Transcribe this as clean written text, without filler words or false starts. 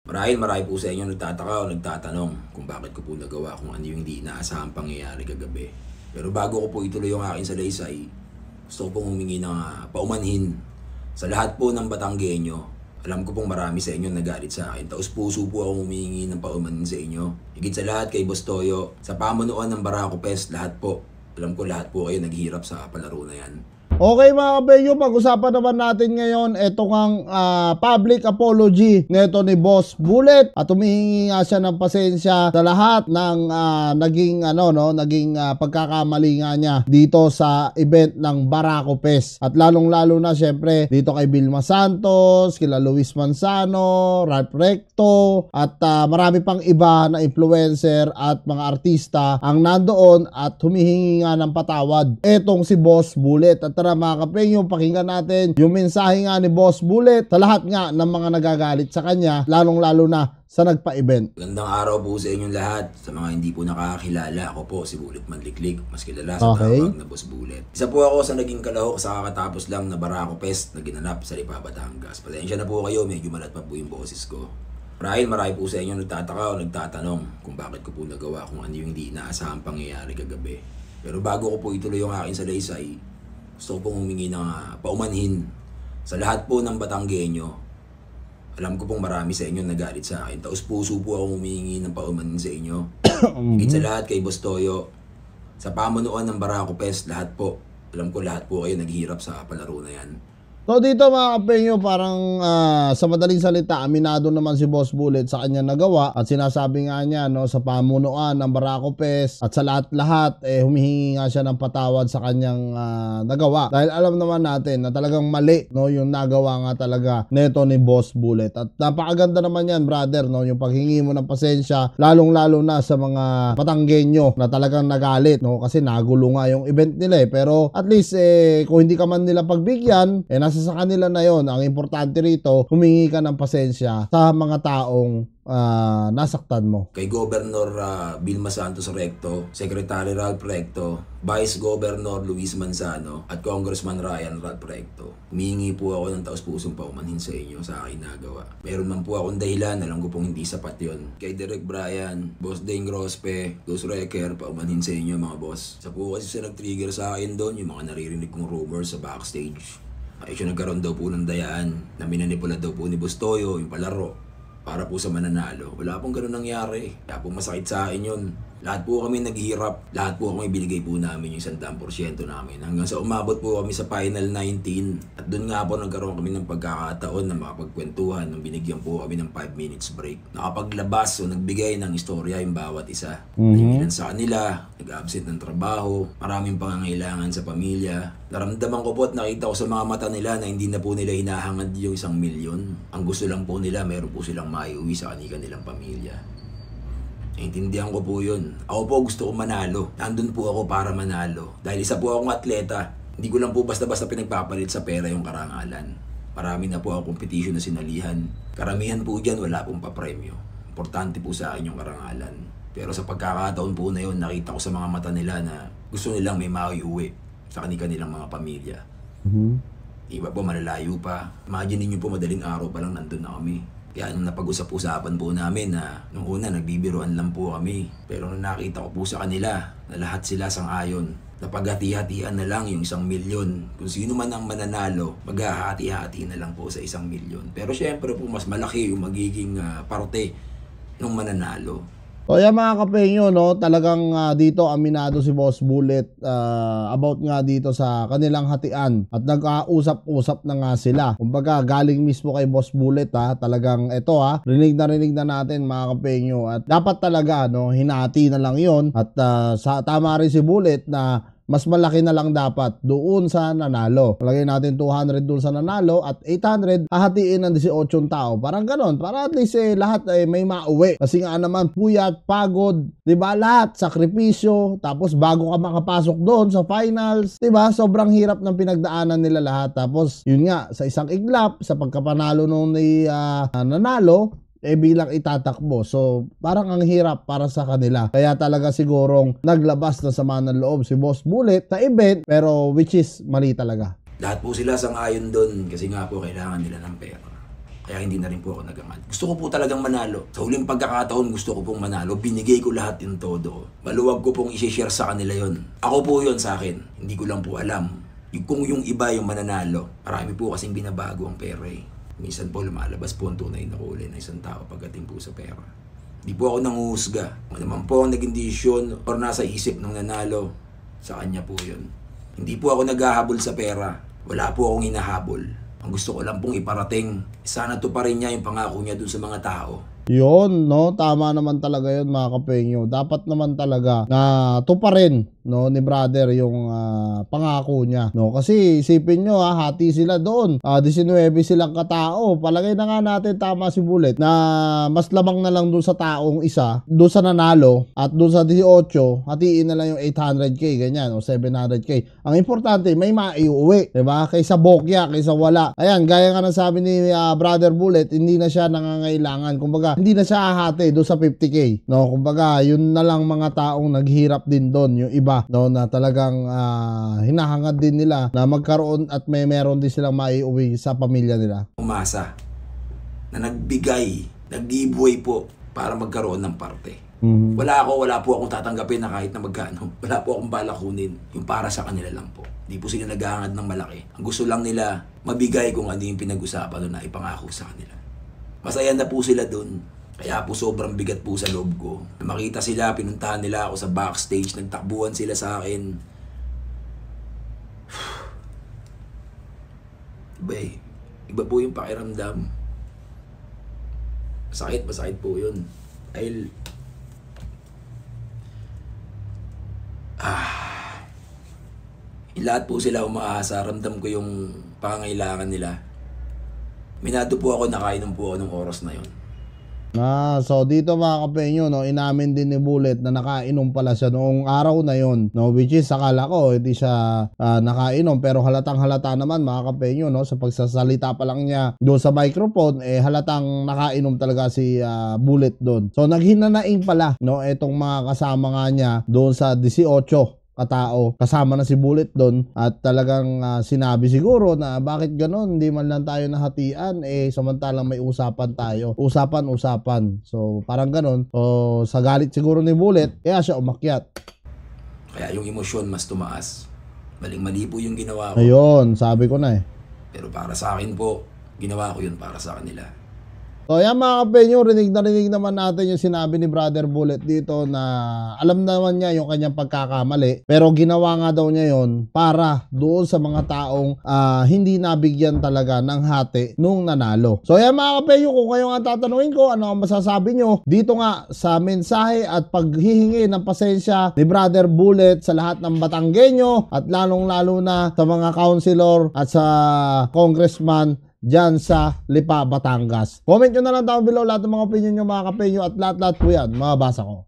Marahil po sa inyo nagtataka o nagtatanong kung bakit ko po nagawa kung ano yung hindi inaasahang pangyayari kagabi. Pero bago ko po ituloy yung aking salaysay, gusto ko pong humingi ng paumanhin sa lahat po ng Batanggenyo. Alam ko pong marami sa inyo nagalit sa akin. Taos puso po ako humingi ng paumanhin sa inyo. Higit sa lahat kay Boss Toyo, sa pamunuan ng Barako Fest, lahat po. Alam ko lahat po kayo naghihirap sa palaro na yan. Okay mga kapenyo, pag-usapan naman natin ngayon ito ngang public apology nito ni Boss Bullet at humihingi nga siya ng pasensya sa lahat ng naging pagkakamali nga niya dito sa event ng Barako Fest. At lalong-lalo na syempre dito kay Vilma Santos, kila Luis Manzano, Ralph Recto at marami pang iba na influencer at mga artista ang nandoon at humihingi nga ng patawad etong si Boss Bullet. At mga kapenyo, pakinggan natin yung mensahe nga ni Boss Bullet sa lahat nga ng mga nagagalit sa kanya, lalong-lalo na sa nagpa-event. Magandang araw po sa inyong lahat. Sa mga hindi po nakakakilala, ako po si Bullet Manliklik, mas kilala sa tawag na Boss Bullet. Isa po ako sa naging kalahok sa kakatapos lang na Barako Fest na ginanap sa Lipa, Batangas. Pasensya na po kayo, medyo malat pa po yung boses ko. Marahil po sa inyo nagtataka o nagtatanong kung bakit ko po nagawa kung ano yung hindi inaasahang pangyayari kagabi. Pero bago ko po ituloy yung aking salaysay, gusto ko pong humingi ng paumanhin sa lahat po ng Batanggenyo. Alam ko pong marami sa inyo nagalit sa akin. Taos puso po ako humingi ng paumanhin sa inyo. Higit sa lahat kay Boss Toyo, sa pamunuan ng Barako Fest, lahat po. Alam ko lahat po kayo naghihirap sa palaro na yan. So dito mga kapenyo, parang sa madaling salita, aminado naman si Boss Bullet sa kanya nagawa at sinasabi nga niya no, sa pamunuan ng Barako Fest at sa lahat-lahat humihingi nga siya ng patawad sa kanyang nagawa. Dahil alam naman natin na talagang mali no, yung nagawa nga talaga neto ni Boss Bullet. At napakaganda naman yan brother, no, yung paghingi mo ng pasensya, lalong-lalo na sa mga Batanggenyo na talagang nagalit no, kasi nagulo nga yung event nila pero at least kung hindi ka man nila pagbigyan, nasa sa kanila na yon. Ang importante rito, humingi ka ng pasensya sa mga taong nasaktan mo. Kay Governor Vilma Santos Recto, Secretary Ralph Recto, Vice Governor Luis Manzano at Congressman Ryan Ralph Recto, humingi po ako ng taos-pusong paumanhin sa inyo sa aking nagawa. Meron man po akong dahilan, alam ko pong hindi sapat yon. Kay Derek Bryan, Boss Dane Grospe, Ghost Wrecker, paumanhin sa inyo mga boss. Sa po kasi siya nag-trigger sa akin doon, yung mga naririnig kong rumors sa backstage. Ay siya nagkaroon daw po ng dayaan na minanipula daw po ni Boss Toyo yung palaro para po sa mananalo. Wala pong ganun nangyari. Kaya po masakit sa akin yun. Lahat po kami naghihirap. Lahat po kami binigay po namin yung 100% namin. Hanggang sa umabot po kami sa Final 19. At doon nga po nagkaroon kami ng pagkakataon na makapagkwentuhan nung binigyan po kami ng 5 minutes break. Nakapaglabas o nagbigay ng istorya yung bawat isa. Yung ilan sa kanila, nag-absent ng trabaho, maraming pangangailangan sa pamilya. Naramdaman ko po at nakita ko sa mga mata nila na hindi na po nila hinahangad yung 1 milyon. Ang gusto lang po nila, meron po silang maiuwi sa kanilang pamilya. Naintindihan ko po yun. Ako po gusto ko manalo. Nandun po ako para manalo. Dahil isa po akong atleta. Hindi ko lang po basta-basta pinagpapalit sa pera yung karangalan. Marami na po ako competition na sinalihan. Karamihan po dyan wala pong papremyo. Importante po sa akin yung karangalan. Pero sa pagkakataon po na yun, nakita ko sa mga mata nila na gusto nilang may maiuwi sa kanilang mga pamilya. Iba po malalayo pa. Imagine niyo po madaling araw pa lang nandun na kami. Kaya nung napag-usap-usapan po namin na nung una nagbibiruan lang po kami. Pero nung nakita ko po sa kanila na lahat sila sang-ayon, napaghati-hatian na lang yung 1 milyon. Kung sino man ang mananalo, maghahati-hati na lang po sa 1 milyon. Pero syempre po mas malaki yung magiging parte ng mananalo. So yan mga kapenyo, no, talagang dito aminado si Boss Bullet about nga dito sa kanilang hatian at nag-ausap-usap na nga sila. Kumbaga galing mismo kay Boss Bullet talagang ito rinig na natin mga kapenyo at dapat talaga no, hinati na lang yon at tama rin si Bullet na mas malaki na lang dapat doon sa nanalo. Lagay natin 200 doon sa nanalo at 800 hahatiin ng 18 tao. Parang ganon. Para at least lahat may mauwi. Kasi nga naman puyat, pagod, 'di ba? Lahat sakripisyo. Tapos bago ka makapasok doon sa finals, 'di ba? Sobrang hirap ng pinagdaanan nila lahat. Tapos yun nga sa isang iglap sa pagkapanalo nung nanalo bilang itatakbo. So, parang ang hirap para sa kanila. Kaya talaga sigurong naglabas na sama ng loob si Boss Bullet sa event, pero which is mali talaga. Lahat po sila sang-ayon doon kasi nga po kailangan nila ng pera. Kaya hindi na rin po ako nagangat. Gusto ko po talagang manalo. Sa huling pagkakataon, gusto ko pong manalo. Binigay ko lahat yung todo. Maluwag ko pong i-share sa kanila yon. Ako po yon sa akin. Hindi ko lang po alam. Kung yung iba yung mananalo. Marami po kasing binabago ang pera eh. Minsan po lumalabas po ang tunay na kulay ng isang tao pagdating po sa pera. Hindi po ako nanguhusga. Kung naman po ang naging desisyon or nasa isip ng nanalo, sa kanya po yun. Hindi po ako naghahabol sa pera. Wala po akong hinahabol. Ang gusto ko lang pong iparating, sana to pa rin niya yung pangako niya dun sa mga tao. Yun, no? Tama naman talaga yun, mga kapenyo. Dapat naman talaga na tuparin, no, ni brother yung pangako niya, no? Kasi isipin nyo, hati sila doon. 19 silang katao. Palagay na nga natin, tama si Bullet, na mas lamang na lang doon sa taong isa, doon sa nanalo, at doon sa 18, hatiin na lang yung 800k, ganyan, o 700k. Ang importante, may maiuwi, diba? Kaysa bokya, kaysa wala. Ayan, gaya nga ng sabi ni brother Bullet, hindi na siya nangangailangan. Kumbaga, hindi na siya ahate doon sa 50k, no? Kumbaga, yun na lang mga taong naghirap din doon, yung iba, no, na talagang hinahangad din nila na magkaroon at meron din silang maiuwi sa pamilya nila. Umasa na nagbigay, nag-giveaway po para magkaroon ng parte. Wala po akong tatanggapin na kahit na magkano. Wala po akong balak kunin. Yung para sa kanila lang po. Hindi po sila naghahangad ng malaki. Ang gusto lang nila, mabigay kung ano yung pinag-usapan na ipangako sa kanila. Masaya na po sila dun. Kaya po sobrang bigat po sa loob ko. Makita sila, pinuntahan nila ako sa backstage, nagtakbuhan sila sa akin. Iba po yung pakiramdam. Masakit po yun. Dahil lahat po sila umaasa, ramdam ko yung pangangailangan nila. Minado po ako, nakainom po ako ng oras na yun. So dito mga kapenyo, no, inamin din ni Bullet na nakainom pala siya noong araw na yon, no, which is akala ko hindi siya nakainom, pero halatang halata naman mga kapenyo, no, sa pagsasalita pa lang niya doon sa microphone, halatang nakainom talaga si Bullet doon. So naghinanaing pala, no, etong mga kasama nga niya doon sa 18 katao, kasama na si Bullet doon, at talagang sinabi siguro na bakit ganon, hindi man lang tayo nahatian, samantalang may usapan tayo, usapan. So parang ganon, sa galit siguro ni Bullet, kaya siya umakyat. Kaya yung emosyon mas tumaas. Maling-mali po yung ginawa ko. Ayun, sabi ko na Pero para sa akin po, ginawa ko yun para sa kanila. So yan mga kapenyo, rinig naman natin yung sinabi ni Brother Bullet dito na alam naman niya yung kanyang pagkakamali, pero ginawa nga daw niya yon para doon sa mga taong hindi nabigyan talaga ng hati nung nanalo. So yan mga kapenyo, kung kayo nga tatanungin ko ano ang masasabi nyo dito nga sa mensahe at paghihingi ng pasensya ni Brother Bullet sa lahat ng Batanggenyo at lalong-lalo na sa mga councilor at sa congressman dyan sa Lipa, Batangas. Comment nyo na lang down below lahat ng mga opinion nyo mga kapenyo, at lahat po yan mababasa ko.